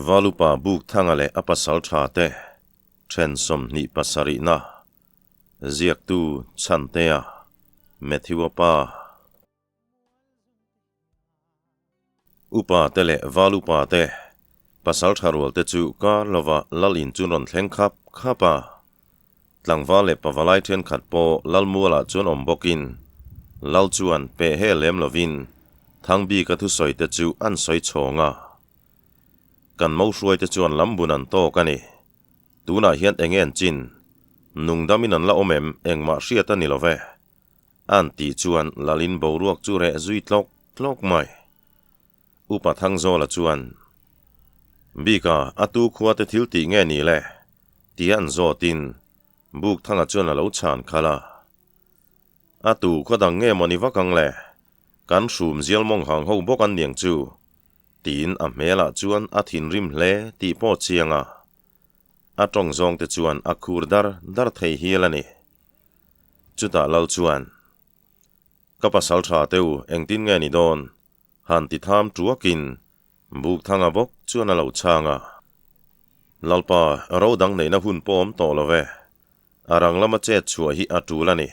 valupa buk thangale apasal thate then som ni pasari na ziak tu chantea Matthew pa upa tele valupa te pasal tharul te chu ka lova lalin chunon thleng khapa tlangwale pawalai then khat po lalmuala chun ombokin lal chuan pe he lem lovin thangbi ka thu soi te chu an soi chonga kan mo hruai te chuan lambunan to kani tuna hian engen chin nungdamin an la omem engma hriat ani love an ti chuan lalin boruak chu re zui tlok mai upa thangzo la chuan bika atu khuwa te thil ti nge ni le tian zo tin buk thanga chuan alo chan khala atu khodang nge moni wakang le kan hrum zial mong hang ho bok an niang chu tin a mela chuan a thin rim hle ti po chianga a tong zong te chuan a khur dar thei hialani chuta lal chuan kapasal tha teu engtin nge ni don han ti tham truakin buk thanga bok chuan alo changa lalpa ro dang nei na hun pom to love arang lama che chua hi atulani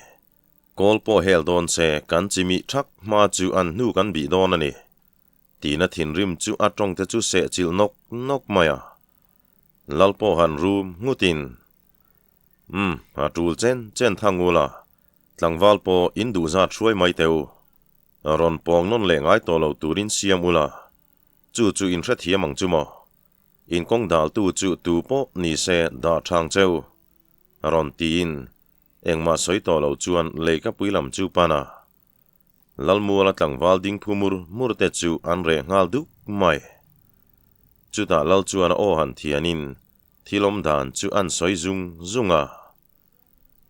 kol po hel don se kan chimi thak ma chu an nu kan bi don ani tina thin rim chu atong te chu se chil nok maya lalpo han room ngutin atul chen thangula tlangwal po indu za throi mai teu ron pong non le ngai to lo turin siam ula chu in thra thiamang chu mo in kong dal tu chu tu po ni se da thang cheu ron tin engma soi to lo chuan le ka puilam chu pana lalmuala tlangwal ding phumur murte chu an re ngal duk mai chuta lal chuan o han thianin thilom dan chu an soi zunga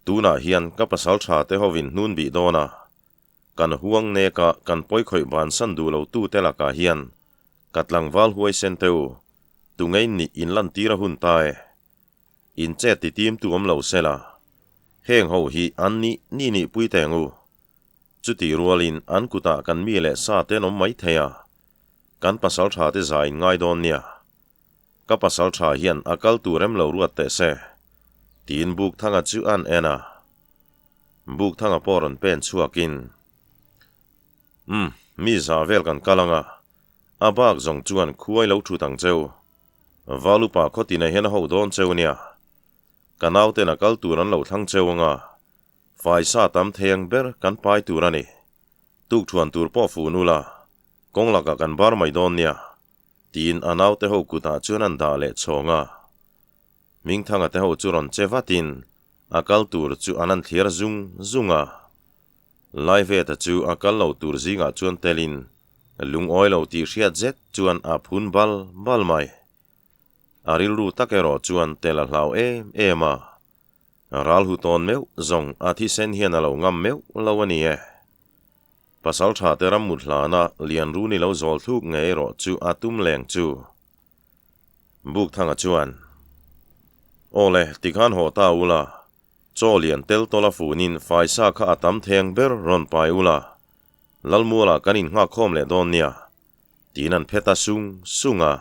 tuna hian ka pasal tha te hovin nun bi dona kan huang ne ka kan poi khoi ban san du lo tu te la ka hian katlangwal huai senteu tungei ni in lan tira hun tae in che ti tim tu om lo sela heng ho hi an ni pui tengu chuti rualin an kuta kan mi le sa te nom mai theya kan pasal tha te zai ngai don nia ka pasal tha hian akal tu rem lo ruat te se tin buk thanga chu an ena buk thanga poron pen chuakin mi za vel kan kalanga abak zong chuan khuai lo thu tang cheu valupa khotina hian ho don cheu nia kanau te na kal turan lo thang cheuanga fai sa tam theng ber kan pai turani tuk thuan tur po fu nula kongla ka kan bar mai don nia tin anau te ho kuta chuan an da le chonga ming thanga te ho churon chevatin akal tur chu anan thlir zunga live ta chu akal lo tur zinga chuan telin lung oil lo ti hriat zet chuan a phun bal mai aril ru takero chuan tela hlau ema ral hu ton meu zong athi sen hian alo ngam meu lo ani e pasal tha te ram mut hlana lian ru ni lo zol thuk nge ro chu atum leng chu buk thanga chuan ole tikhan ho ta ula cholian tel tola funin faisa kha atam theng ber ron pai ula lalmuala kanin nga khom le don nia tinan pheta sunga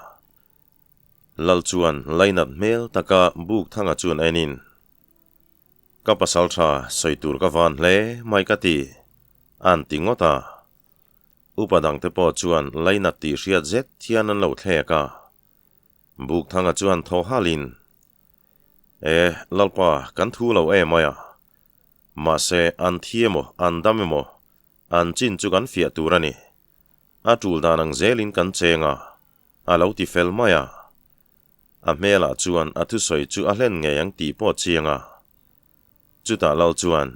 lal chuan lainat mel taka buk thanga chuan enin ka pasal tha soitur ka van hle mai ka ti an tingota upadang te po chuan lainat ti hriat zet thian an lo thleka buk thanga chuan tho halin lalpa kan thu lo maya ma se an thiemo an damemo an chin chu kan fia turani atul danang zelin kan chenga alo ti fel maya a mela chuan athu soi chu a hlen nge yang ti po chianga chuta lal chuan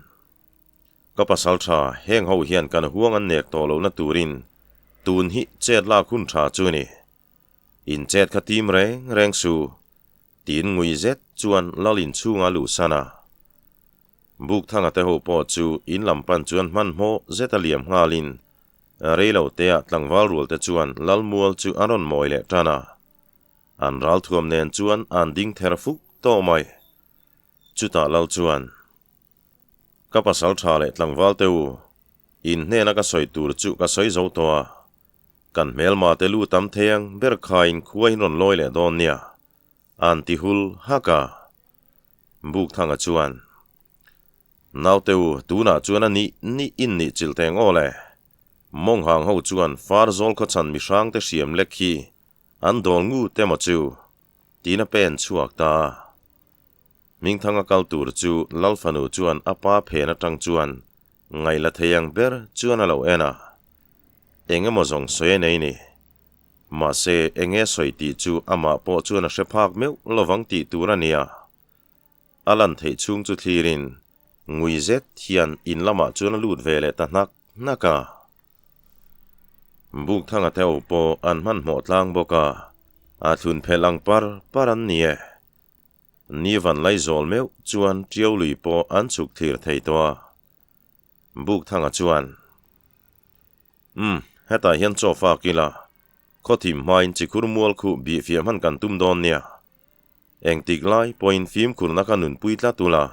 ka pasal tha heng ho hian kan huang an nek to lo na turin tun hi chet la khun tha chu ni in chet khatim reng su tin ngui zet chuan lalin chunga lu sana buk thanga te ho po chu in lampan chuan man mo zetaliam ngalin reilo te a tlangwal rul te chuan lalmual chu aron moi le tana an ral thuam nen chuan an ding therfuk to mai chuta lal chuan ka pasal tha le tlangwal teu in hne na ka soi tur chu ka soi zo to kan melma te lu tam theng ber khain khuai ron loi le don nia anti hul haka buk thanga chuan nau teu tuna chuan ani ni in ni chilteng ole mong hang ho chuan far zol kho chan mi sang te siam lekhi an dol ngu te ma chu tina pen chuak ta ming thanga kal tur chu lalfanu chuan apa phena tang chuan ngai la theyang ber chuan alo ena enge mo zong soe nei ni ma se enge soi ti chu ama po chuan a shephak meu lovang ti turania alan thei chung chu thirin ngui zet hian in lama chuan lut vele ta nak naka buk thanga theo po an man mo tlang boka a thun phelang paran nie ni van lai zol meu chuan tiau lui po an chuk thir thei to buk thanga chuan heta hian cho fa kila khothim main chi khurmual khu bi fiam han kan tum don nia eng tik lai point phim kurna ka nun puitla tula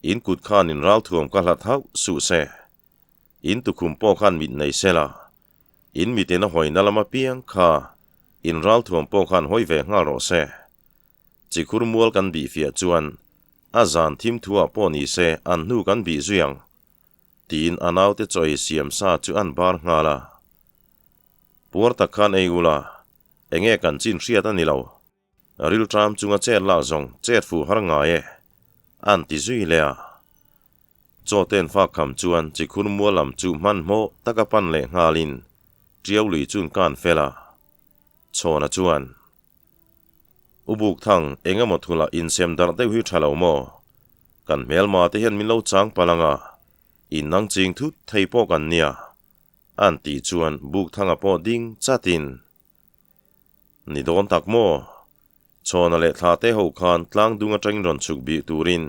in kut khan in ral thuam ka hlat hau su se in tu khum po khan mit nei sela in mi te na hoina lama piang kha in ral thuam po khan hoi ve nga ro se chi khurmual kan bi fia chuan azan thim thua po ni se an nu kan bi zuyang tin anau te choi siam sa chu an bar nga la puarta khan eigula enge kan chin riat ani lo ril tram chunga cher la zong cher fu har nga e an ti zui lea cho ten fa kham chuan chi khurmual lam chu man mo takapan le ngalin triau lui chun kan fela chona chuan ubuk thang enga mothula in sem dar te hui thalo mo kan melma te hian min lo chang palanga in nang ching thu thei po kan nia an ti chuan buk thanga po ding chatin ni don tak mo chona le tha te ho khan tlang dunga tring ron chuk bi turin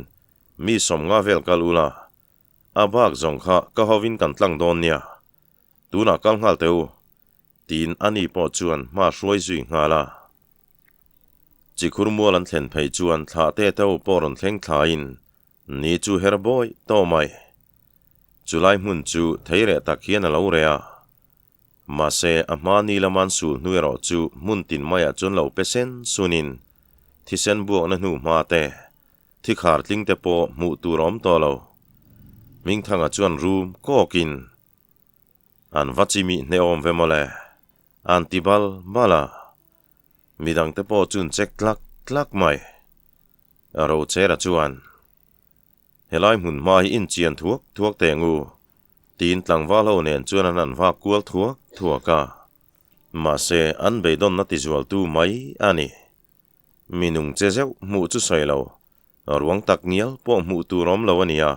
mi som nga vel kalula abak zong kha ka hovin kan tlang don nia tuna kal ngal teu tin ani po chuan ma hruai zui ngala chi khurmual an thlen phei chuan thla te teu poron thleng thlain ni chu herboy to mai chulai mun chu theire takhian alo rea ma se amani laman sul nuero chu mun tin maya chun lo pesen sunin thisen buak na hnu ma te thi khar tling te po mu turom to lo ming thanga chuan room kokin an vachimi neom vemole antibal bala midang te po chun chek tlak mai aro chera chuan helai mun mai in chian thuak te ngu tin tlang wal ho nen chuan an wa kual thuaka ma se an beidon na ti zual tu mai ani minung chezeu mu chu soilo ruang tak nial po mu tu rom lo ania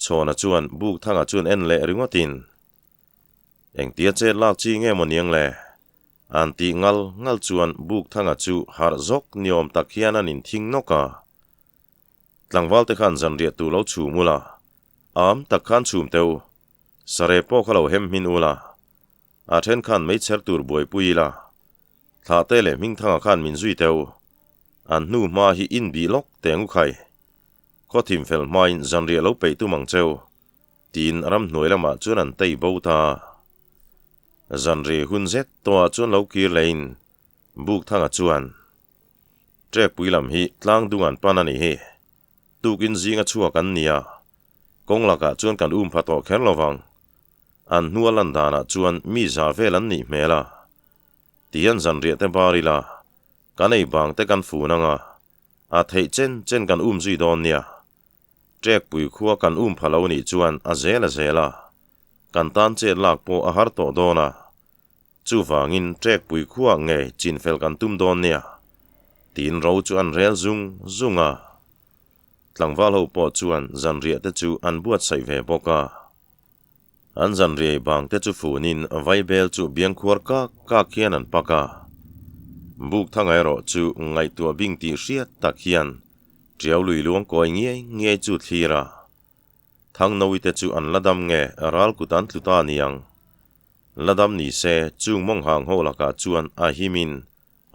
chona chuan buk thanga chuan en le ringotin eng tia che lak chi nge moniang le an ti ngal chuan buk thanga chu har zok niom tak hian an in thing noka tlangwal te khan zan ria tu lo chu mula am tak khan chum teu sare po khalo hem min ula a then khan mei cher tur boi puila thla te le ming thanga khan min zui teu an nu ma hi in bi lok tengu khai khothim fel main zan ria lo pe tu mang cheu tin ram noi lama chuan an tei bo ta zan ri hun zet to chuan lo kir lein buk thanga chuan trek puilam hi tlang dungan panani hi tukin zinga chua kan nia konglaka chuan kan phato kher lowang an nualan dana chuan mi za velan ni mela tian zan ri te barila kanei bang te kan fu nanga a thei chen kan zui don nia trek pui khuwa kan phalo ni chuan a zela kan tan che lak po a har to dona chu wangin trek pui khuwa nge chin fel kan tum don nia tin ro chuan rel zunga tlangwal ho po chuan zan ria te chu an buat sai ve boka an zan ria bang te chu funin vai bel chu biang khuar ka khian an paka buk thangai ro chu ngai tua bing ti hriat tak hian triau lui luang koi nge chu thira thang noi te chu an ladam nge ral kutan tluta niang ladam ni se chung mong hang ho laka chuan a himin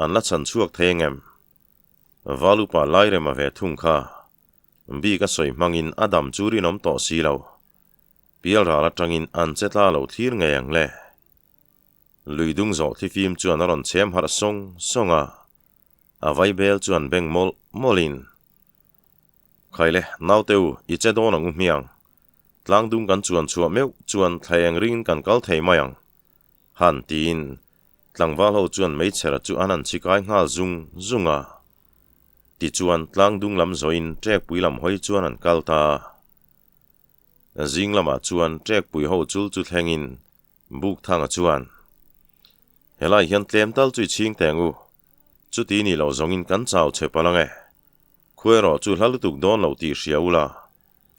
an la chan chuak thengem valupa laire ma ve thung kha bi ka soi mangin adam churi nom to si lo pial ra la tangin an chetla lo thir nge yang le lui dung zo thi phim chuan aron chem har songa avai bel chuan beng molin khaile nauteu iche don ang miang tlang dung kan chuan chua meu chuan thlayang ring kan kal thei mayang han tin tlangwal ho chuan mei chera chu anan chikai ngal zunga ti chuan tlang dung lam zoin trek pui lam hoi chuan an kalta zing lama chuan trek pui ho chul chu thlengin buk thanga chuan helai hian tlem tal chui ching tengu chu ti ni lo zongin kan chau che palange khuero chu hlaltuk don lo ti hriaula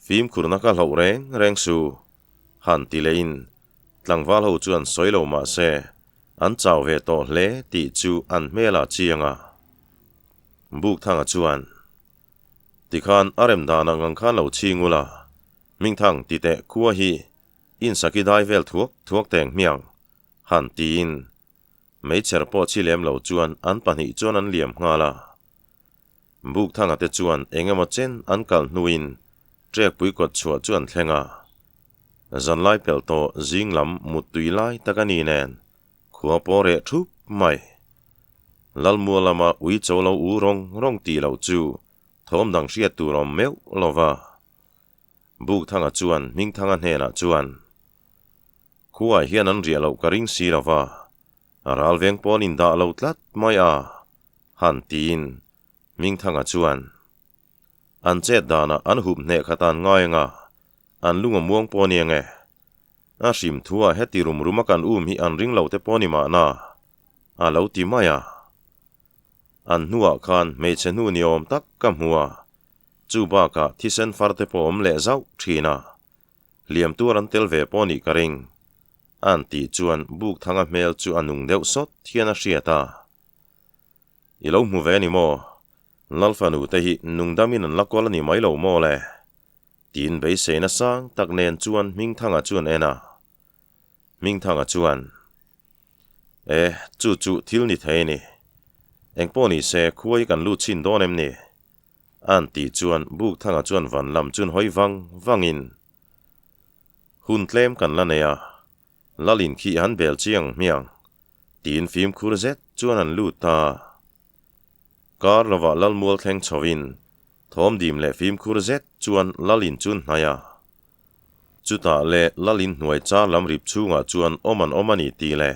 phim khurna ka lo reng su han ti lein tlangwal ho chuan soilo ma se an chau ve to hle ti chu an mela chianga buk thanga chuan tikhan arem dana ngang khan lo chingula ming thang ti te khuwa hi in sakidai vel thuak teng miang han tin mấy chер po chi lem lo chuan an pahnih chuan an liam ngala buk thanga te chuan engemaw chen an kal hnuin trek pui kot chhuah chuan thlenga zanlai pel to zinglam mut tui lai takani nen khuwa pore thup mai lalmua lama ui chaw lo u rong ti lo chu thom dang hriat turom meu lova buk thanga chuan ming thanga hnena chuan khuwa hian an ria lo karing si lova ral veng ponin da lo tlat mai han tin ming thanga chuan an chet dana an hup hne khatan ngainga an lunga muang poni nge a hrim thua heti rumruma kan hi an ring lo te poni ma na a lo ti maya an hnuwa khan mei che hnu ni om tak kam huwa chu ba ka thisen farte po om le zau thina liam tur an tel ve poni karing an ti chuan buk thanga mel chu anung deuh sot thiana hriata i lo hmu ve ni mo lalfanu te hi nungdamin an lakol ani mai lo mo le tin bei seina sang tak nen chuan ming thanga chuan ena ming thanga chuan chu thil ni thei ni engpo ni se khuai kan lu chin don em ni an ti chuan buk thanga chuan van lam chun hoi wangin hun tlem kan la neya lalin khi han bel chiang miang tin phim khur zet chuan an lu ta kar lova lal mual thleng chawin thom dim le phim khur zet chuan lalin chun hnaya chuta le lalin hnuai cha lam rip chunga chuan omani ti le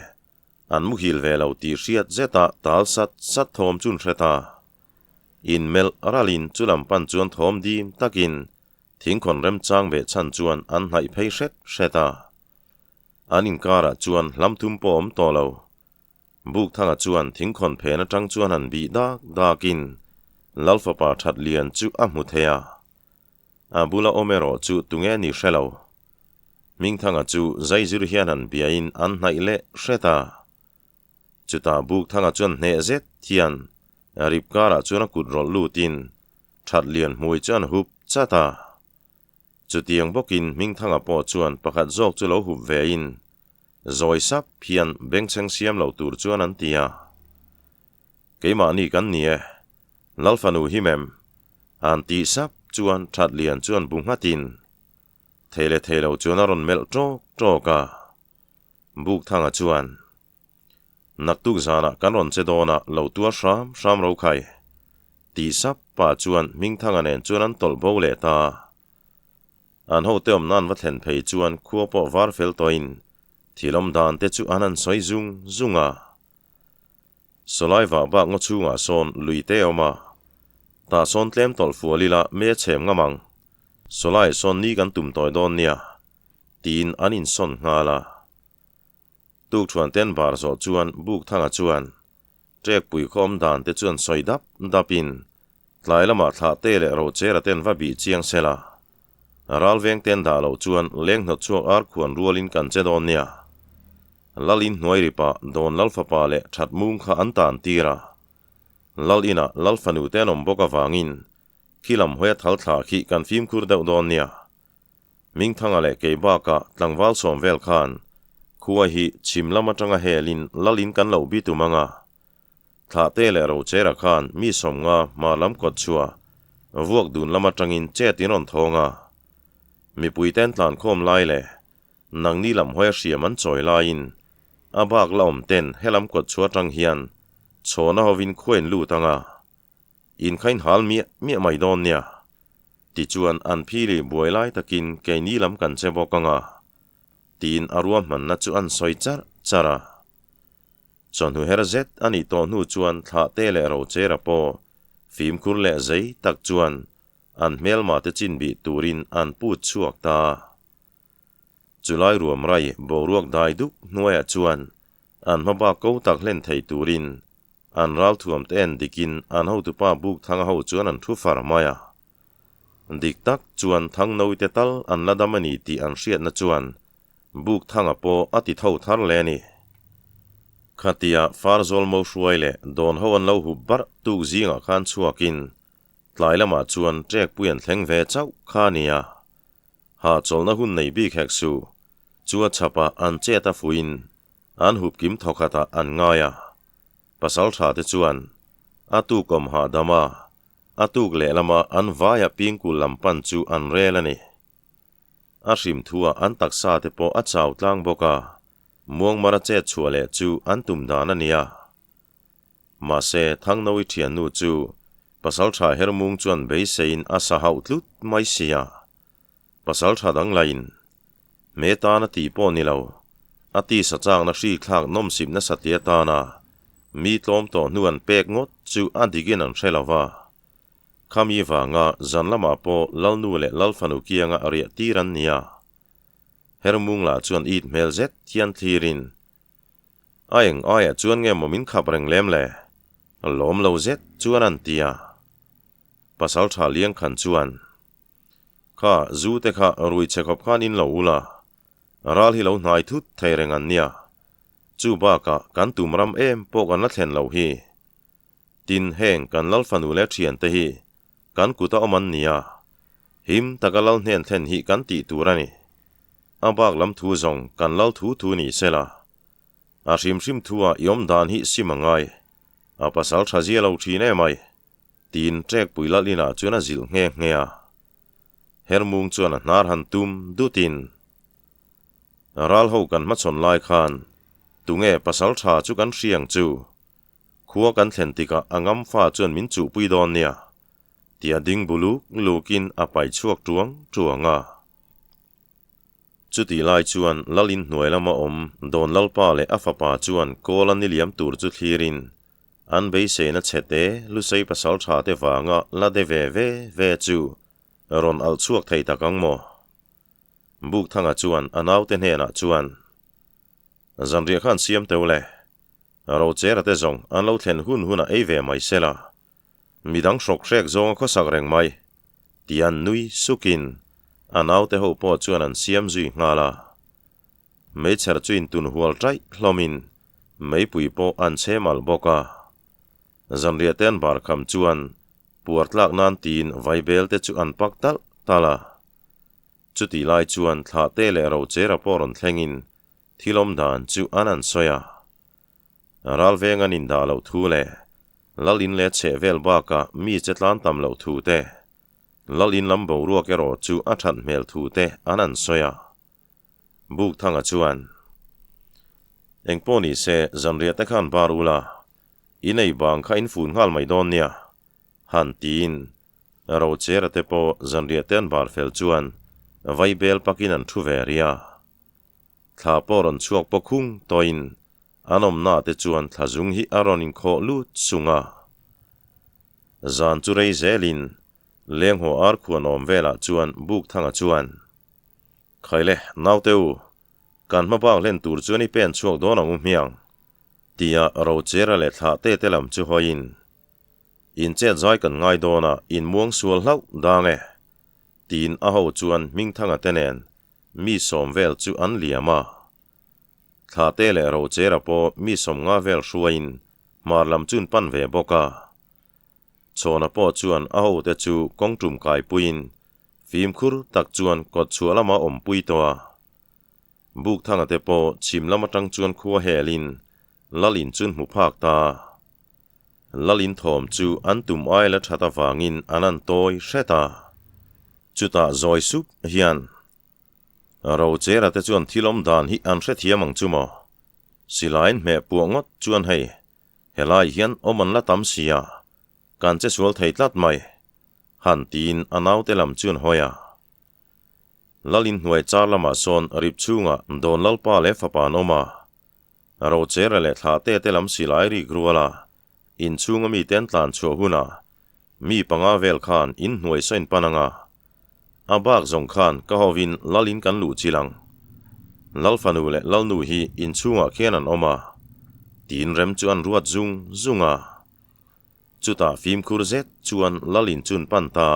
an mu hil ve lo ti hriat zeta tal sat thom chun hreta in mel ralin chulam pan chuan thom dim takin thingkhon rem chang ve chan chuan an hnai phei hreta anin kara chuan lamthum pom to lo buk thanga chuan thingkhon phena tang chuan an bi dakin lalfa pa that lian chu a hmu theya abula omero chu tunge ni hrelo ming thanga chu zaizir hian an biain an hnai le hreta chuta buk thanga chuan hne zet thian rip kara chuan a kut rol lutin that lian hmui chuan hup chata chutiang bokin ming thanga po chuan pakhat zawk chu lo hup ve in zoi sap hian bengcheng siam lo tur chuan an tia keima ni kan ni lalfanu hi mem an ti sap chuan that lian chuan bunghatin thelo chuan aron mel tro ka buk thanga chuan naktuk zana kan ron che dona lo tua shram ro khai ti sap pa chuan ming thanga nen chuan an tol bo le ta an ho teom nan va thlen phei chuan khuwa po var fel toin thilom dan te chu anan soi zunga solai wa ba ngo chunga son lui te oma ta son tlem tol fualila me chem ngamang solai son ni kan tum toy don nia tin anin son ngala tuk chuan ten bar zo chuan buk thanga chuan trek pui khom dan te chuan soi dapin tlailama thla te le ro chera ten va bi chiang sela ral veng ten da lo chuan leng hno chuak ar khuan rualin kan che don nia lalin hnuai ripa don lalfa pa le that mung kha an tan tira lalina lalfanu ten om boka wangin khilam hoya thal thla khi kan phim khur deuh don nia ming thanga le keiba ka tlangwal som vel khan khuwa hi chimlama tanga helin lalin kan lo bi tu manga thla te le ro chera khan mi somnga ma lam kot chua vuak dun lama tangin che tinon thonga mi puiten tlan khom lai le nang ni lam hoya hriam an choi lain abak laom ten helam kot chua tang hian chona hovin khuen lu tanga in khain hal mi mai don nia ti chuan an phili buailai takin ke ni lam kan che bokanga tin arua man na chu an soi chara chon hu herzet ani to nu chuan tha te le ro chera po phim khur le zai tak chuan an mel ma te chin bi turin an pu chuak ta Julai ruam rai boruak dai duk nuaya chuan an maba ko tak len thei turin an ral thuam ten dikin an ho tu pa buk thang ho chuan an thu far maya dik tak chuan thang noi te tal an ladamani ti an hriat na chuan buk thanga po ati tho thar le ni khatia farzol mo hruaile don ho an lo hu bar tu zinga khan chuakin tlailama chuan trek puan thleng ve chau khania ha cholna hun nei bi khek su chua chapa an cheta fuin an hup kim thokata an ngaya pasal tha te chuan atu kom ha dama atuk le lama an vaya pingkul lampan chu an relani ashim thua an taksa te po a chaw tlang boka muang mara che chuale chu an tum dana nia ma se thang noi thian nu chu pasal tha hermung chuan be sein asa hautlut mai sia pasal tha dang lain me ta na ti po ni lo ati sa chang na hri thlak nom sim na satia ta na mi tlom to nuan pek ngot chu adigin an threlawa khami wa nga zanlama po lalnu le lalfanu kianga aria tiran nia hermung la chuan it mel zet thian thirin aeng aya chuan nge momin khapreng lem le lom lo zet chuan an tia pasal tha liang khan chuan kha zu te kha rui chekop khan in lo ula ral hi lo nai thut theireng an nia chu ba ka kan tumram em po kan la thlen lo hi tin heng kan lalfanu le thian te hi kan kuta oman nia him takalal hnen thlen hi kan ti turani abak lam thu zong kan lal thu ni sela a hrim thua yom dan hi simangai a pasal thazia lo thine mai tin trek puilalina chuna zil nge a hermung chuan nar han tum dutin ral ho kan ma chon lai khan tunge pasal tha chu kan hriang chu khuwa kan thlen tika angam fa chuan min chu pui don nia tia ding buluk lukin apai chuak tuanga chuti lai chuan lalin hnuai lama om don lalpa le afapa chuan kolan ni liam tur chu thlirin an be se na chete lu sei pasal tha te wanga la de ve chu ron al chuak thei takang mo buk thanga chuan anaw te hena chuan zanria khan siam teule ro chera te zong an lo thlen hun a eve mai sela midang shrok rek zong kho sak reng mai tian nui sukin anaw te ho po chuan an siam zui ngala me char chuin tun hual trai hlomin mei pui po an che mal boka zanria ten bar kham chuan puartlak nan tin vaibel te chu an paktal tala chuti lai chuan thla te le ro chera poron thlengin thilom dan chu anan soya ral vengan in da lo thu le lalin le che vel baka mi chetlan tam lo thu te lalin lam bo ruak ero chu athan mel thu te anan soya buk thanga chuan engponi se zanria te khan barula inei bang kha in fun ngal mai don nia han tin ro chera te po zanria ten bar fel chuan vaibel pakin an thu veria thla poron chuak pokhung toin anom na te chuan thlazung hi aronin kho lu chunga zan chu rei zelin lengho ar khuan om vela chuan buk thanga chuan khaile nauteu kan mabak len tur chuani pen chuak don ang miang tia ro chera le thla te telam chu hoin in che zai kan ngai dona in muang sual hlau dange tin a ho chuan ming thanga tenen mi som vel chu an liama thla te le ro chera po mi som nga vel hruain marlam chun pan ve boka chona po chuan a ho te chu kongtum kai puin phim khur tak chuan kot chualama om pui towa buk thanga te po chimlama tang chuan khuwa helin lalin chun mu phak ta lalin thom chu an tum ai la thata wangin anan toy hreta chuta zoi sup hian ro chera te chuan thilom dan hi an hre thiamang chumo silain me puangot chuan hei helai hian oman la tam sia kan che sual thei tlat mai han tin anau te lam chuan hoya lalin hnuai char lama son rip chunga don lalpa le fapan oma ro chere le thla te lam silai ri gruala in chunga mi ten tlan chu huna mi panga vel khan in hnuai sain pananga abak zong khan ka hovin lalin kan lu chilang lalfanu le lalnu hi in chunga khian an oma tin rem chuan ruat zunga chuta phim khurzet chuan lalin chun panta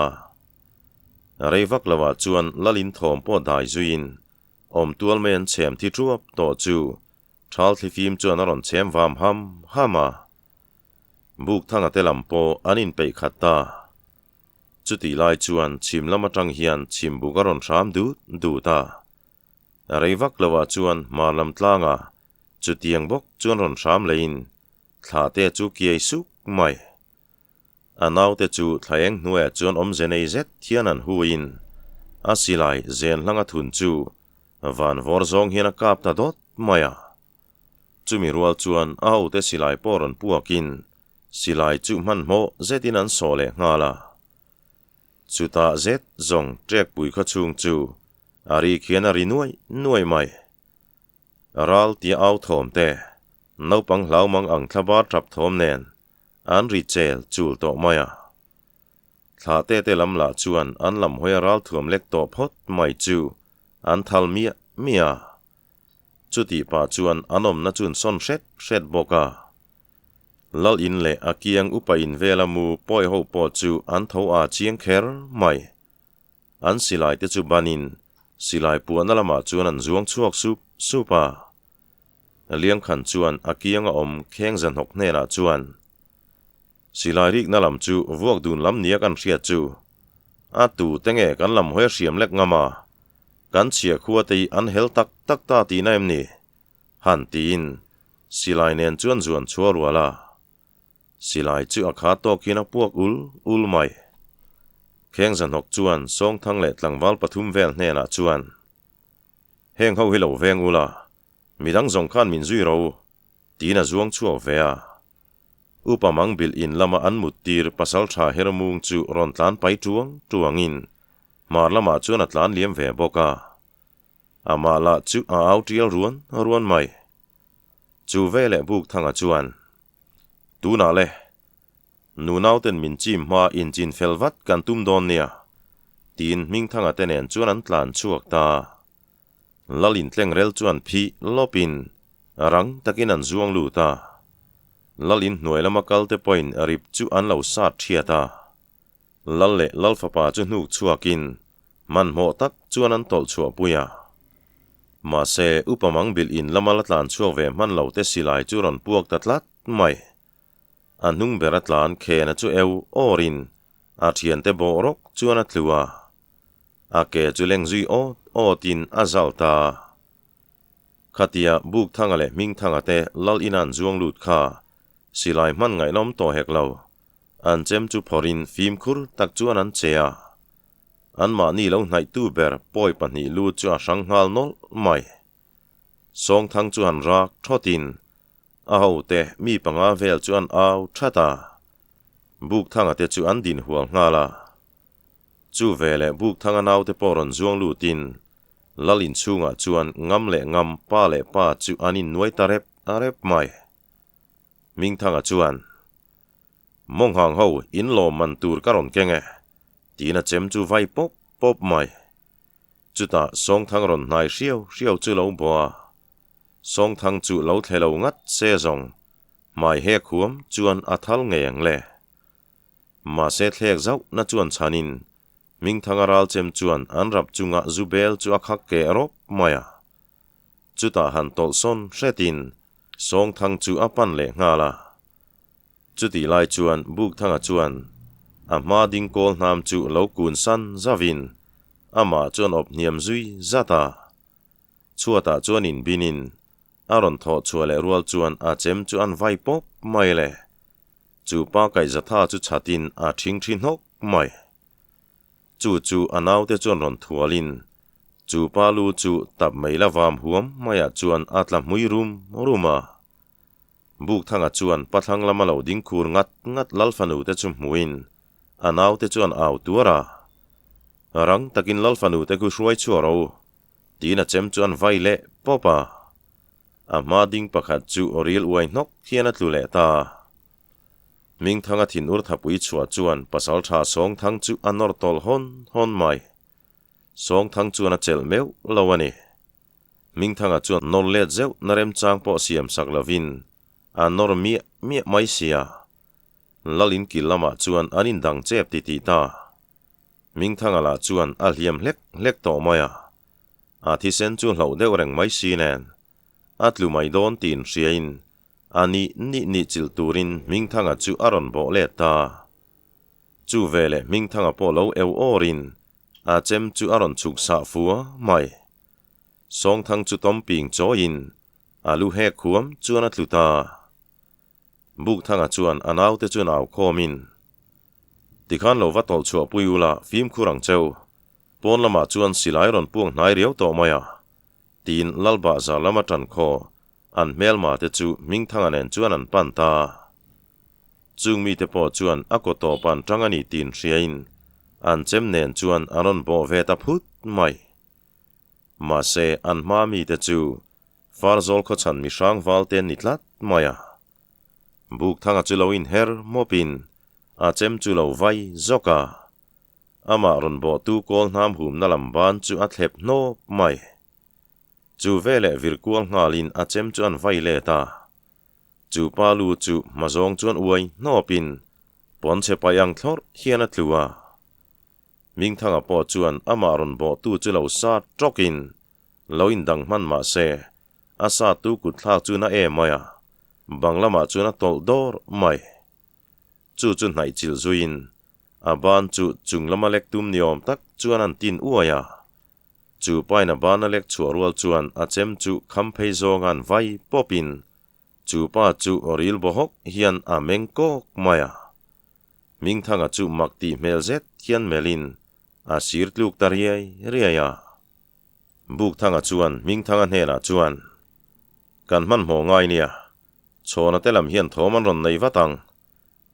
reivak lawa chuan lalin thom po dai zuin om tual men chem thi truap to chu thal thi phim chuan aron chem vam hama buk thanga telam po anin pe khatta chuti lai chuan chim lama tang hian chim bukaron ram du ta reivak lawa chuan marlam tlanga chutiang bok chuan ron ram lein thla te chu kiai suk mai anau te chu thlaieng hnuai chuan om zenei zet thian an huin asilai zen langa thun chu van vor zong hian kap ta dot maya chumi rual chuan au te silai poron puakin silai chu man mo zetin an sole ngala chuta zet zong trek pui kha chung chu ari khian ari nuai mai ral ti au thom te naupang hlaumang ang thlabar trap thom nen an ri chel chul to maya thla te lam la chuan an lam hoi ral thuam lek to phot mai chu an thal mia chuti pa chuan anom na chun son shet boka lal in le akiang upa in velamu poi ho po chu an tho a chiang kher mai an silai te chu banin silai puan lama chuan an zuang chuak supa liang khan chuan akiang a om kheng zan hok ne la chuan silai rik na lam chu vuak dun lam nia kan hria chu a tu tenge kan lam hoi hriam lek ngama kan chia khuwa te an hel tak ta ti na em ni han tin silai nen chuan zuan chua ruala silai chu a kha to kina puak ul mai kheng zan hok chuan song thang le tlangwal pathum vel hne na chuan heng ho hilo veng ula midang zong khan min zui ro tina zuang chuaw vea upamang bil in lama an mutir pasal tha hermung chu ron tlan pai tuangin mar lama chuan atlan liam ve boka ama la chu a autial ruan mai chu vele buk thanga chuan tu na le nu nauten min chim ma in chin felvat kan tum don nia tin ming thanga tenen chuan an tlan chuak ta lalin tleng rel chuan phi lopin rang takin an zuang lu ta lalin hnuai lama kalte point arip chu an lo sat thiata lal le lal fapa chu hnuk chuakin man mo tak chuan an tol chua puya ma se upamang bil in lama latlan chuak ve man lo te silai chu ron puak tatlat mai anung beratlan khena chu eu orin a thian te borok chuan a thlua a ke chu leng zui o tin azalta khatia buk thanga le ming thanga te lal inan zuang lut kha silai man ngai nom to hek lo an chem chu phorin phim khur tak chuan an chea an ma ni lo hnai tu ber poi pahnih lu chu a sang ngal nol mai song thang chu han rak thotin a ho te mi panga vel chu an au thata buk thanga te chu an din hual ngala chu vele buk thanga nau te poron zuang lu tin lalin chunga chuan ngam le ngam pa le pa chu anin nuai arep mai ming thanga chuan mong hang ho in lo man tur karon kenge tina chem chu vai pop mai chuta song thang ron nai riau chu lo boa song thang chu lo thelo ngat se zong mai he khuam chuan athal ngeng le ma se thlek zau na chuan chanin ming thanga ral chem chuan an rap chunga zubel chu akhak ke rop maya chuta han tol son hretin song thang chu apan le ngala chuti lai chuan buk thanga chuan ama ding kol nam chu lo kun san zavin ama chuan op niam zui zata chuata chuan in binin aron tho chuale rual chuan a chem chuan vai pop mai le chu pa kai zatha chu chatin a thing hok mai chu anau te chuan ron thualin chu palu chu tập mấy la vam huam maya chuan atlam hui ruma buk thanga chuan pathang lama lo ding khur ngat lalfanu te chu muin anaw te chuan aw tuara rang takin lalfanu te ku hruai chuaro tina chem chuan vaile popa ama ding pakhat chu oril uai nok hiana tlule ta ming thanga thin ur thapui chua chuan pasal tha song thang chu anor tol hon mai song thang chuan a chel meu lawani ming thanga chuan nor let zeu narem chang po siam sak lovin anor mi mai sia lalin kilama chuan anin dang chep ti ta ming thanga la chuan a hliam hlek to maya a thi sen chu hlo deuh reng mai si nen atlu mai don tin hriain ani ni chil turin ming thanga chu aron bo le ta chu vele ming thanga po lo eu orin a chem chu aron chuk sa fua mai song thang chu tom ping choin alu he khuam chuan atluta buk thanga chuan anaw te chuan aw khomin tikhan lo va tol chua puiula phim khurang cheu pon lama chuan silai ron puang hnai riau to maya tin lalba za lama tan kho an melma te chu ming thanga nen chuan an pan ta chung mi te po chuan akoto pan tangani tin hriain an chem nen chuan aron bo ve ta phut mai ma se an ma mi te chu farzol kho chan mi sang valten nitlat maya buk thanga chu lo in her mopin a chem chu lo vai zoka ama ron bo tu kol nam hum na lam ban chu a thlep no mai chu vele vir kual ngalin a chem chuan vai le ta chu palu chu mazong chuan uai no pin pon che payang thlor hian a thlua ming thanga po chuan ama ron bo tu chu lo sa trokin loin dang man ma se asa tu kut thla chu na e maya banglama chu na tol dor mai chu nai chil zuin aban chu chunglama lek tum niom tak chuan an tin uaya chu paina bana lek chuarwal chuan a chem chu khamphei zongan vai popin chu pa chu oril bohok hian a mengko maya ming thanga chu makti melzet hian melin a sirtluk tariai riaya buk thanga chuan ming thanga hena chuan kan man mo ngai nia chona telam hian thoman ron nei watang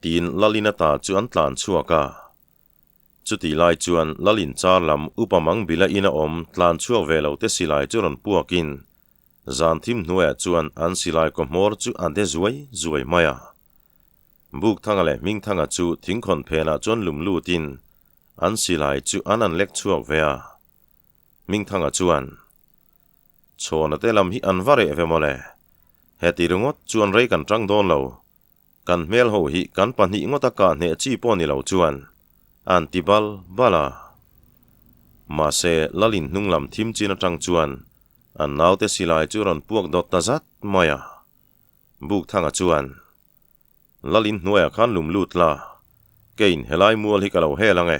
tin lalina ta chuan tlan chuaka chuti lai chuan lalin char lam upamang bila ina om tlan chuak velo te silai churon puakin zan thim hnuaya chuan an silai ko mor chu ande zuai maya buk thanga le ming thanga chu thingkhon phena chuan lumlutin an silai chu anan lek chuak vea ming thanga chuan chona telam hi an vare ve mole heti rungot chuan rei kan tang don lo kan mel ho hi kan pani ngota ka ne chi poni lo chuan antibal bala ma se lalin hnunglam thim china tang chuan an naute silai churon puak dot tazat maya buk thanga chuan lalin hnuaya khan lumlut la kein helai mual hi kalo helange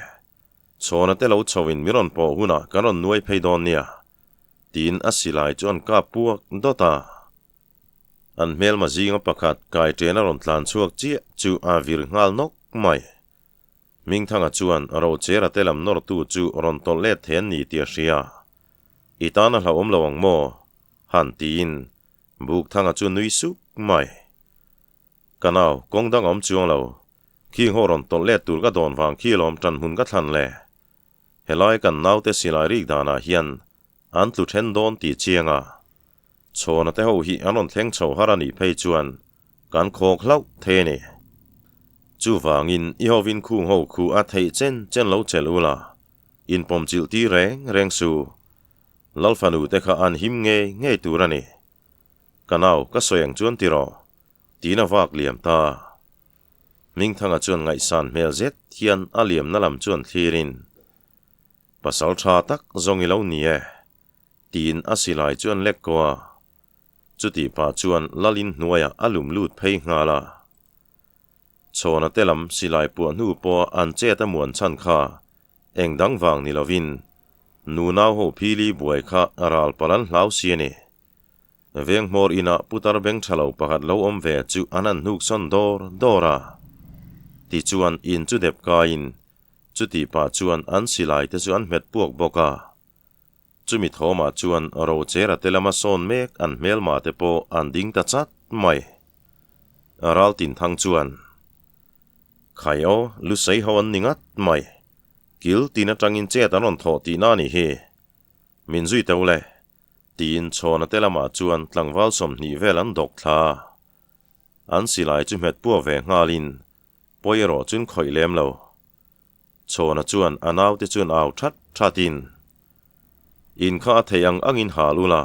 chona te lo chowin miron po huna karon nuai pheidon nia tin asilai chuan ka puak dota an mel ma zinga pakhat kai trena ron tlan chuak chi chu a vir ngal nok mai ming thanga chuan ro chera telam nor tu chu ron tol le then ni tia hria itana hla om lawang mo han tin buk thanga chu nui su mai kanao kongdang om chuang lo khi ho ron tol le tur ka don wang khilom tan hun ka thlan le helai kan naute silai rik dana hian an tlu then don ti chianga chona te ho hi anon thleng chho harani phei chuan kan khok hlau the ni chu wangin I hovin khung ho khu a thei chen lo chelula in pom chil ti reng su lalfanu te kha an him nge turani kanao ka soyang chuan tiro tina wak liam ta ming thanga chuan ngai san mel zet hian aliam nalam chuan thlirin pasal tha tak zongilo ni e tin asilai chuan lek koa chuti pa chuan lalin hnuaya alum lut phei ngala chona telam silai pu nu po an che ta muan chan kha engdang wang ni lovin nu naw ho phili buai kha aral palan hlau siani veng mor ina putar beng thalo pakhat lo om ve chu anan nuk son dora ti chuan in chu dep ka in chuti pa chuan an silai te chuan met puak boka chu mi tho ma chuan ro chera telama son mek an mel ma te po an ding ta chat mai aral tin thang chuan khayo lu sei ho an ningat mai kil tina tangin che ta ron tho ti na ni he min zui tole tin chona telama chuan tlangwal som ni vel an dok thla an silai chu met pu ve ngalin poiro chun khoi lem lo chona chuan anaw te chuan aw thatin in kha theyang angin halula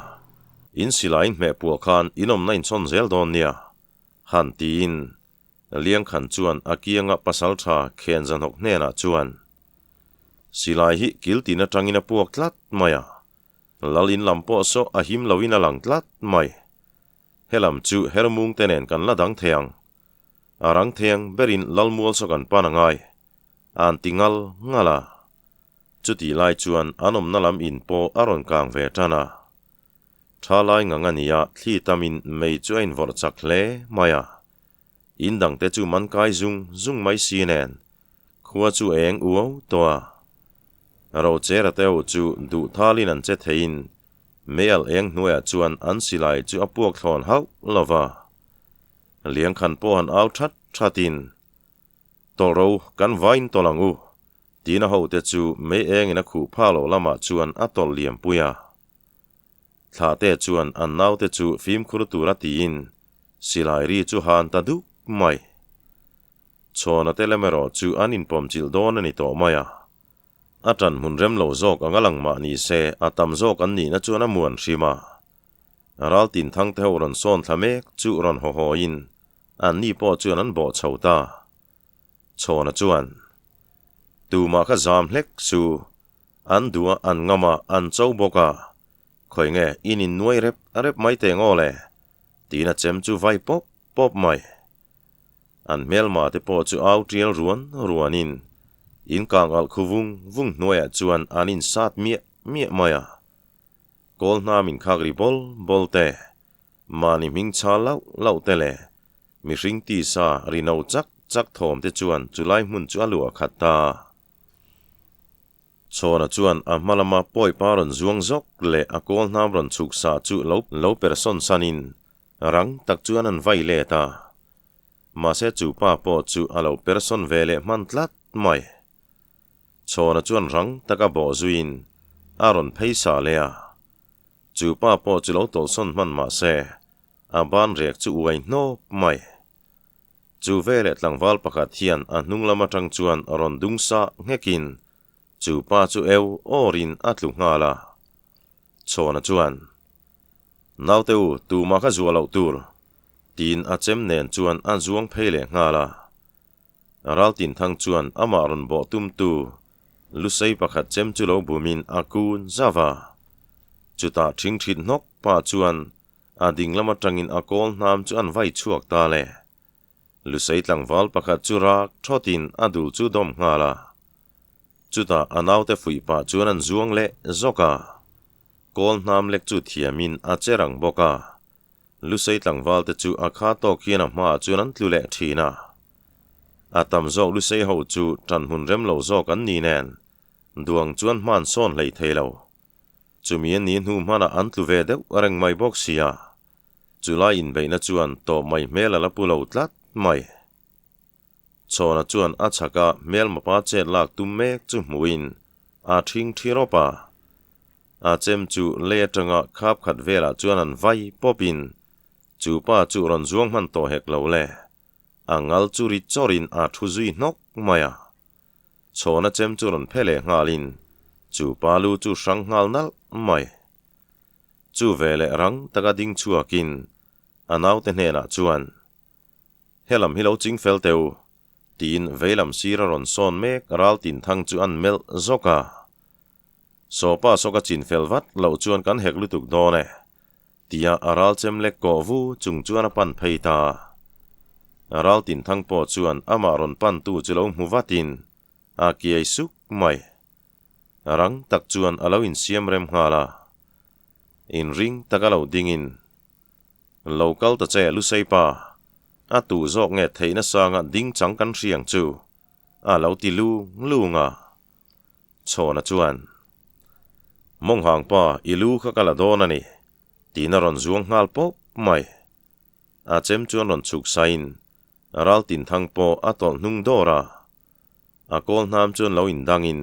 in silain me pu khan inom nain chon zel don nia han tin liang khan chuan akianga pasal tha khen jan hok hne na chuan silai hi kilti na tangina puak tlat maya lalin lampo so ahim lawina lang tlat mai helam chu hermung tenen kan ladang theyang arang theyang berin lalmual so kan panangai an tingal ngala chuti lai chuan anom nalam in po aron kang ve tana thalai ngangania thli tamin mei chuain vor chak hle maya indang te chu man kai zung mai sinen khuwa chu eng uo toa ro chera teu chu du thalin an che thein meal eng hnuaya chuan an silai chu apuak thon hau lova liang khan po han au thatin toro kan vain tolangu tina ho te chu me eng ina khu phalo lama chuan atol liam puya tha te chuan an nau te chu phim khur tura tin silai ri chu han ta du mai chona telemero chu anin pom chil don ani to maya atan mun rem lo zok angalang ma ni se atam zok an ni na chuan amuan rima aral tin thang te horon son thamek chu ron ho in an ni po chuan an bo chhota chona chuan tu ma kha zam hlek su an dua an ngama an chau boka khoi nge inin nuai rep mai te ngole tina chem chu vai pop mai an mel ma te po chu au trial ruanin in kang al khuvung nuaya chuan anin sat mie maya kol na min khagri bol te mani ming cha lau tele mi ring ti sa rinau chak thom te chuan chulai mun chu alua khatta chona chuan a malama poi paron zuang zok le a kol nam ron chuk sa chu lo person sanin rang tak chuan an vai le ta ma se chu pa po chu alo person vele man tlat mai chona chuan rang taka bo zuin aron phaisa lea chu pa po chu lo tol son man ma se a ban rek chu uai no mai chu vele tlangwal pakhat hian a hnunglama tang chuan aron dungsa ngekin chu pa chu eu orin atlu ngala chona chuan nauteu tu ma kha zualo tur tin a chem nen chuan an zuang phele ngala aral tin thang chuan amaron bo tum tu lusei pakhat chem chu lo bumin akun zawa chuta thing nok pa chuan a dinglama tangin akol nam chu an vai chuak ta le lusei tlangwal pakhat chu rak thotin adul chu dom ngala chuta anaute fui pa chuan an zuang le zoka kol nam lek chu thiamin a cherang boka lusei tlangwal te chu akha to kiana ma chuan an tlule thina atam zo lusei ho chu tan hun rem lo zo kan ni nen duang chuan man son lei thelo chumien ni hnu mana an tlu ve deuh areng mai bok sia chulai in beina chuan to mai mela la pulo tlat mai chona chuan a chaka mel mapa che lak tum mek chu muin a thing thiropa a chem chu le tanga khap khat vela chuan an vai popin chu pa chu ron zuang man to hek lo le angal chu ri chorin a thuzui nok maya chona chem chu ron phele ngalin chu palu chu sang ngal nal mai chu vele rang taka ding chuakin anaw te hne na chuan helam hilo ching fel teu tin velam sira ron son mek ral tin thang chu an mel zoka sopa soka chin felvat lo chuan kan hek lutuk done tia aral chem lek ko vu chung chuan pan pheita aral tin thang po chuan amaron pan tu chulo muwatin a kiai suk mai arang tak chuan alo in siam rem ngala in ring takalo dingin local ta che lu seipa a tu zok nge theina sanga ding chang kan riang chu a lo ti lu nga chona chuan mong hang pa ilu kha kala don ani tina ron zuang ngal pop mai a chem chuan ron chuk sain ral tin thang po atol hnung dora a kol nam chuan lo in dangin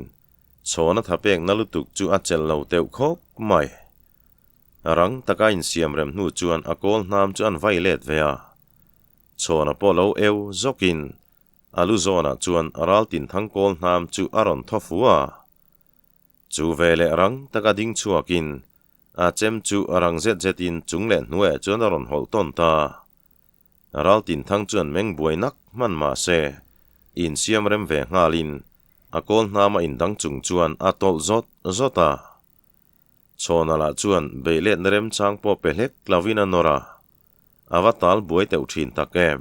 chona thapek nalutuk chu a chel lo teu khop mai rang taka in siam rem hnu chuan a kol nam chuan violet vea chona po lo eu zokin alu zona chuan ral tin thang kol nam chu aron thofua chu vele rang taka ding chuakin a chem chu arang zetin chungle hnuai chuan aron hol ton ta ral tin thang chuan meng buainak man ma se in siam rem ve ngalin a kol nama in dang chung chuan a tol zota chona la chuan beilet nerem chang po pelek lavina nora avatal buai teu thin takem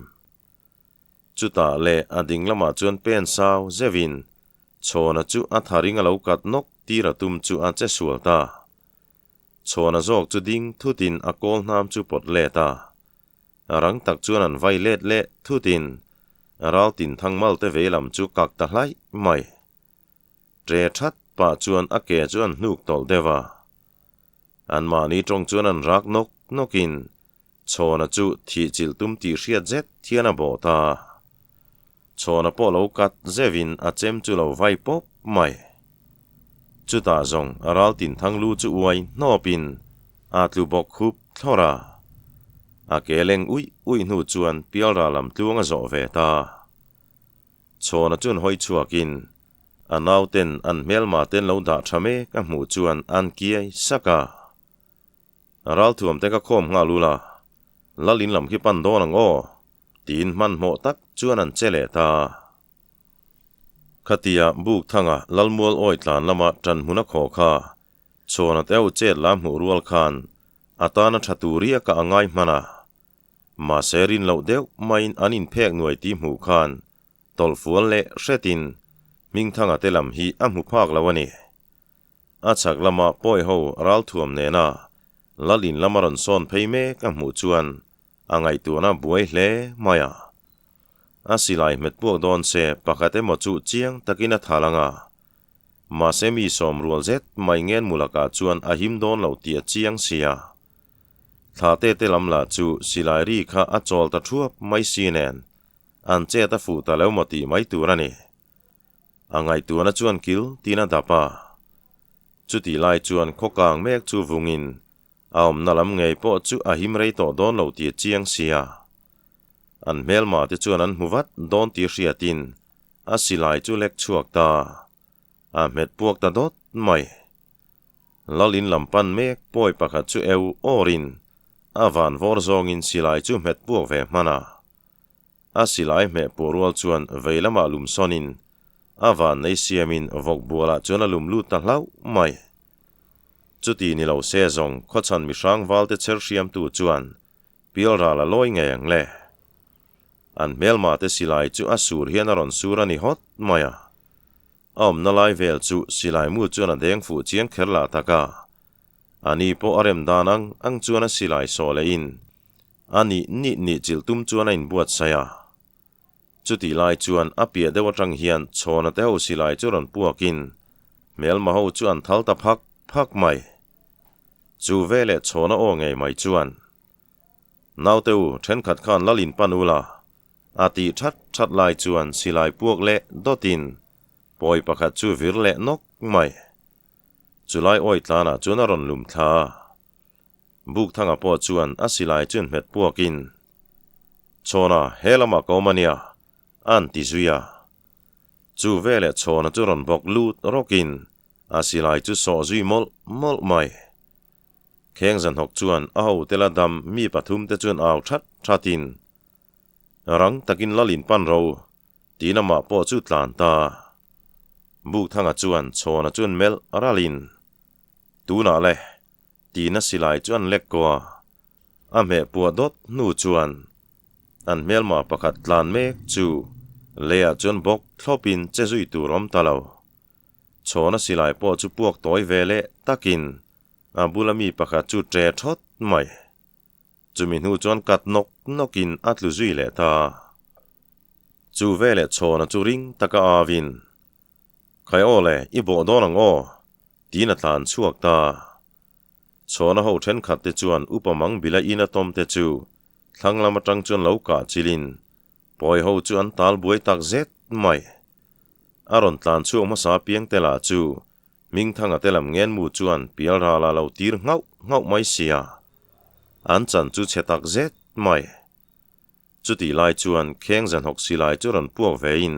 chuta le ading lama chuan pen saw zevin chona chu a tharing alo kat nok tira tum chu a che sualta chona zok chu ding thutin a kol nam chu pot le ta rang tak chuan an violet le thutin ral tin thang mal te velam chu kak ta hlai mai tre that pa chuan a ke chuan hnuk tol dewa an mani trong chuan an rak nokin chona chu thi chil tum ti hriat zet thiana bo ta chona po lo kat zevin a chem chu lo vai pop mai chu ta zong aral tin thang lu chu uai nopin a tlu bok khup thora a keleng ui hnu chuan pial ra lam tluanga zo ve ta chona chun hoi chuakin a nauten an melma ten lo da thame ka hmu chuan an kiai saka aral thuam te ka khom nga lula lalin lam ki pan don ang o tin man mo tak chuan an chele ta khatia buk thanga lalmual oi tlan lama tran huna kho kha chona teu chet lam hu rual khan atana thaturia ka angai mana ma serin lo deu main anin phek nuai ti hmu khan tolfual le hretin ming thanga telam hi amu phak lawani achak lama poi ho ral thuam ne na lalin lamaron son pheime ka hmu chuan angai tuna buai hle maya asilai met puak don se pakate mo chu chiang takina thalanga ma semi som rual zet mai ngen mulaka chuan ahim don lo tia chiang sia thate te lamla chu silai ri kha achol ta thuap mai sinen an che ta fu ta lo moti mai turani angai tuna chuan kil tina dapa chuti lai chuan khokang mek chu vungin aom nalam ngei po chu ahim rei to don lo tia chiang sia an melma te chuan an huvat don ti hriatin asilai chu lek chuak ta a met puak ta dot mai lalin lampan mek poi pakhat chu eu orin avan vor zongin silai chu met puak ve mana asilai me porual chuan veilama lum sonin avan nei siamin vok buala chuan alum lut ta hlau mai chuti ni lo se zong khochan mi hrang walte cher hriam tu chuan pilra la loi nge ang le an melma te silai chu asur hian aron surani hot maya am nalai vel chu silai mu chuan a deng fu chiang kherla taka ani po arem danang ang chuan a silai sole in ani ni chil tum chuan a in buat saya chuti lai chuan a pia dewa tang hian chona te ho silai chuan puakin melma ho chuan thalta phak mai chu vele chona o ngei mai chuan nauteu then khat khan lalin panula ati that lai chuan silai puak le dotin poi pakhat chu vir le nok mai chulai oi tlana chuan aron lum thla buk thanga po chuan a silai chun met puakin chona helama komania an ti zuya chu vele chona churon bok lut rokin a silai chu so zui mol mai kheng zan hok chuan a ho tela dam mi pathum te chuan aw thatin rang takin lalin pan ro tinama po chu tlan ta buk thanga chuan chona chuan mel aralin tuna le tina silai chuan lekwa a me puwa dot nu chuan an melma pakhat tlan mek chu lea chuan bok thlopin chezui turom talo chona silai po chu puak toi vele takin a bulami pakhat chu tre thot mai chumin hu chuan kat nokin atlu zui le ta chu vele chona chu ring taka avin khai ole i bo donang o ตีนตานช่วกตาชวนเขาเช่นขัดเตจวนอุปมังบิลอินตอมเตจูทั้งลำจังจวนเหลากาจิลินปอยเขาจวนตาลบวยตักเจ็ดไม่อารอนตานช่วงมาสาเปียงเตลาจูมิงทั้งเตลำเงินมูจวนเปียราลาเหลาตีร์เงาไม่เสียอันจันจูเชตักเจ็ดไม่จุดที่ไล่จวนเข่งจันหกสิไล่จวนพวกเวิน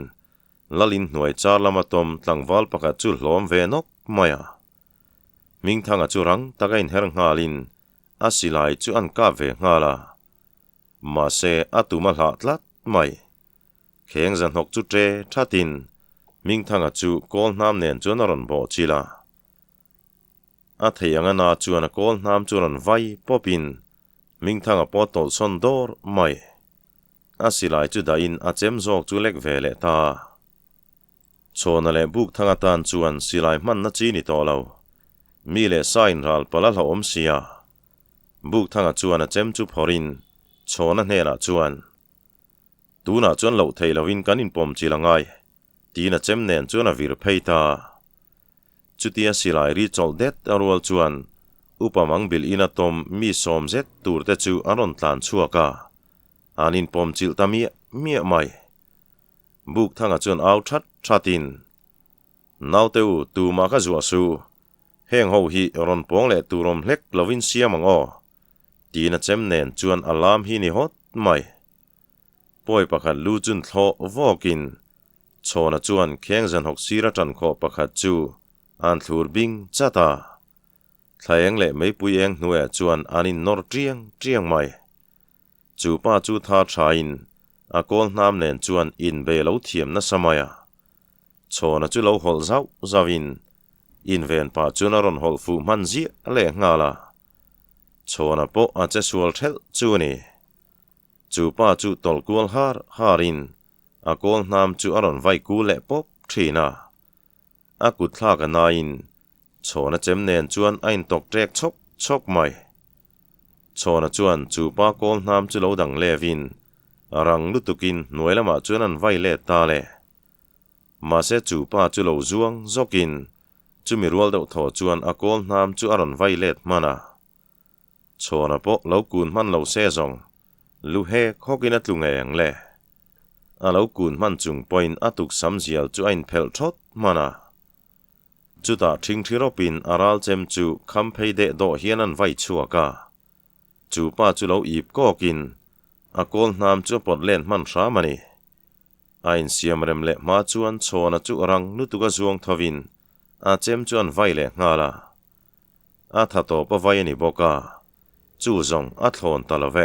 ลลินหน่วยจาร์ลามาตอมตั้งวัลปากจูหลอมเวนกไม่มิงทั้งจูรังตะไกอินเฮรงฮาลินอาศิไลจูอันกาเวงาลามาเซอตุมาลาตลัดไม่เข่งจันหกจุเจทัดินมิงทั้งจูโกลน้ำเนียนจวนรอนโบจิลาอาเทียงนาจวนโกลน้ำจวนไวปอปินมิงทั้งปอตอลซอนดอร์ไม่อาศิไลจูดาอินอาเจมจอกจูเล็กเวเลตาชวนเลบุกทั้งตานจวนศิไลมันนัจีนิตอลาวมีเลสายน์รัลปลาลาอมเสียบุกทั้งจวนเจมจูพอรินชวนเนราจวนตูน่าจวนเหลาเทลวินกันอินปอมจิลังไงตีน่าเจมเนนจวนวิรเพยตาจุดที่ศิไลรีจอลเด็ดอรัวจวนอุปมังบิลอินาตอมมีสมเจ็ดตูร์เตจูอารอนตานชัวกาอานินปอมจิลตามีไม่บุกทั้งจวนเอาชัดินนาวเตวตูมากจัวสูเฮงหูฮีรอนปองเลตูรมเล็กลวินเสียมังอ้อตีน่าเจมเนนจวนอลามฮีนิฮอตไม่ป่วยประคัดลูจุนทอวอกินชวนจวนเข่งจันหกสีระจันขอประคัดจูอันทูร์บิงจัตตาทายงเล่ไม่ปุยเองหน่วยจวนอานินนอร์เจียงไม่จูป้าจูทาชาอินอากอลน้ำเนนจวนอินเบลเอาเทียมนัสมัยชวนจูเหลาฮอลซาวินอินเวนป้าจูนารอนฮอลฟูมันจีเล่งาลาชวนปออาเจสวลเทลจูนีจูป้าจูตอลกูลฮารินอากอลน้ำจูอารอนไวกูเล่ปอบทีนาอากุดลากันนาอินชวนเจมเนนจวนไอน์ตกแจกชกไม่ชวนจวนจูป้ากอลน้ำจูเหลาดังเลวินรังลุตุกินหน่วยละมาจวนอันไวเล่ตาเล่มาเสจูป้าจูเหลาจวงจกินจูมีรัวเดาทอจวนอากอลน้ำจูอารอนไวเล่มานาชวนปอเหลากุนมันเหลาเซซองลูเฮขอกินตุงเองเล่อาเหลากุนมันจุงปอยน์อตุกสัมเจียลจูไอน์เพลทอดมานาจุดาทิ้งที่เราปินอาราลเจมจูคำเพย์เดดอเฮียนันไว้ชัวกาจูป้าจูเหลาอีบก็กินอากอลน้ำจูปอดเล่นมันรามันนี่ไอน์เสียมเร็มเละมาจวนชวนจูรังนุตุกจวงทวินอาเจมจวนไว้เละงาลาอาทัดโตปะไว้นี่บอกาจูจงอาทอนตะละเว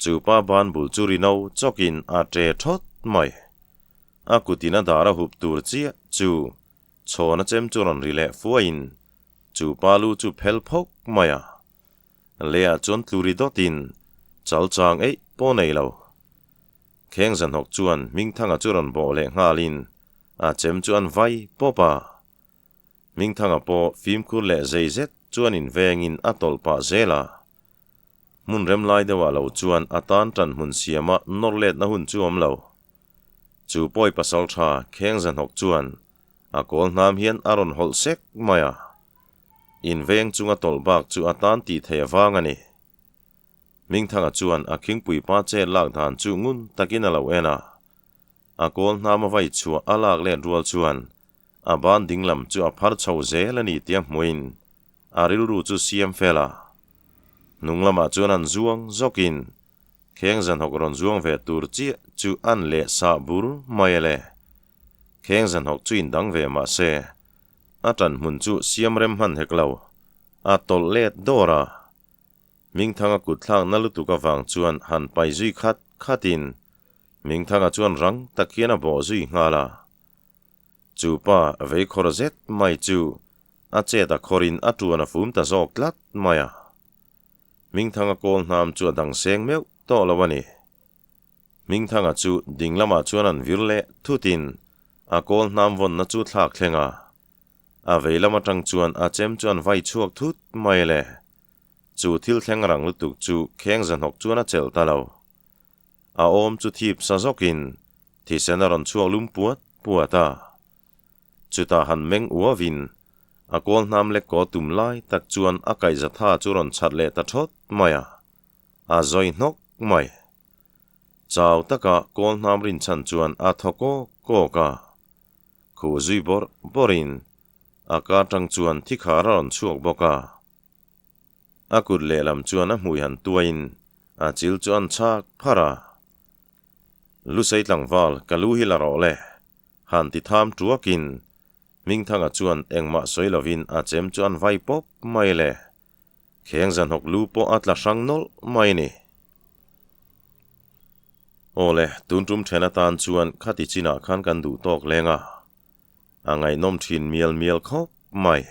จูป้าบานบุลจูริโนจกินอาเจทอดไม่อากุตินาดาระหุบตูร์เจียจูชวนเจมจูรันริเลฟัวอินจูปาลูจูเพลพกไม่เลียจนตูริดอตินจัลจางปอเนลาวเข่งจันหกจวนมิงทั้งจูรันโบเลงาลินอาเจมจวนไวปอปามิงทั้งปอฟิมคุเลเจเซตจวนอินเวงินอัตอลปาเซลามุนเรมไลเดว่าเราจวนอัตานจันมุนเสียมานอร์เลดนะหุ่นจวมเราจูปอยปัสสัลชาเข่งจันหกจวนอากอลน้ำเฮียนอารอนฮอลเซกไม่อินเวงจุงตอลบักจูอัตานตีเทียวางันนี่มิงทั้งจวนอาคิงปุยป้าเจลากฐานจูงุนตะกินเราอากอลน้ำไว้ชัวอาลากเล่นรัวจวนอาบานดิ่งลำจูอาพัดชาวเจลนี่เตียมมวยน์อาริลรูจูเซียมเฟลานุงละมาจวนอันจวงจกินเข่งจันหกรอนจวงเวตูร์จีจูอันเละซาบูร์ไม่เล่เข่งจันหกจุนดังเวมาเซอาจันมุนจูเสียมเร็มหันเฮกลาวอาตอลเลดดอรามิงทั้งกุดทางนัลุตุกฟังจวนหันไปจุยขัดินมิงทั้งจวนรังตะเคียนบ่อจุยงาลาจูป้าเวคอร์เซตไม่จูอาเจตาคอรินอาจวนฟุมตาจอกลัดไม่มิงทั้งกอลน้ำจวนดังเสียงเมียวต่อละวันนี้มิงทั้งจูดิ่งละมาจวนอันวิลเล่ทุตินอากอลน้ำวนนัจูทักเลงอาเวลามาจังจวนอาเจมจวนไว้ชวกทุดไม่เล่จูทิลแทงรังลุตุกจูเข่งจันหกจวนอาเจลตาลาวอาอมจูทีบซาจกินที่เซนารอนชวกลุมปวดตาจุตาหันเมงอัววิน Akol nam le ko tum lai tak chuan akai za tha churon chat le ta thot maya a zoi nok mai chau taka kol nam rin chan chuan a thoko ko ka khu zui borin aka tang chuan thikha ron chuak boka akut le lam chuan a hmui han tuain a chil chuan chak phara lu sei tlang wal kalu hi la ro le han ti tham tuakin ming thanga chuan engma soilovin a chem chuan vai pop mai le kheng zan hok lu po atla sang nol mai ni ole tuntum thena tan chuan khati china khan kan du tok lenga angai nom thin miel khop mai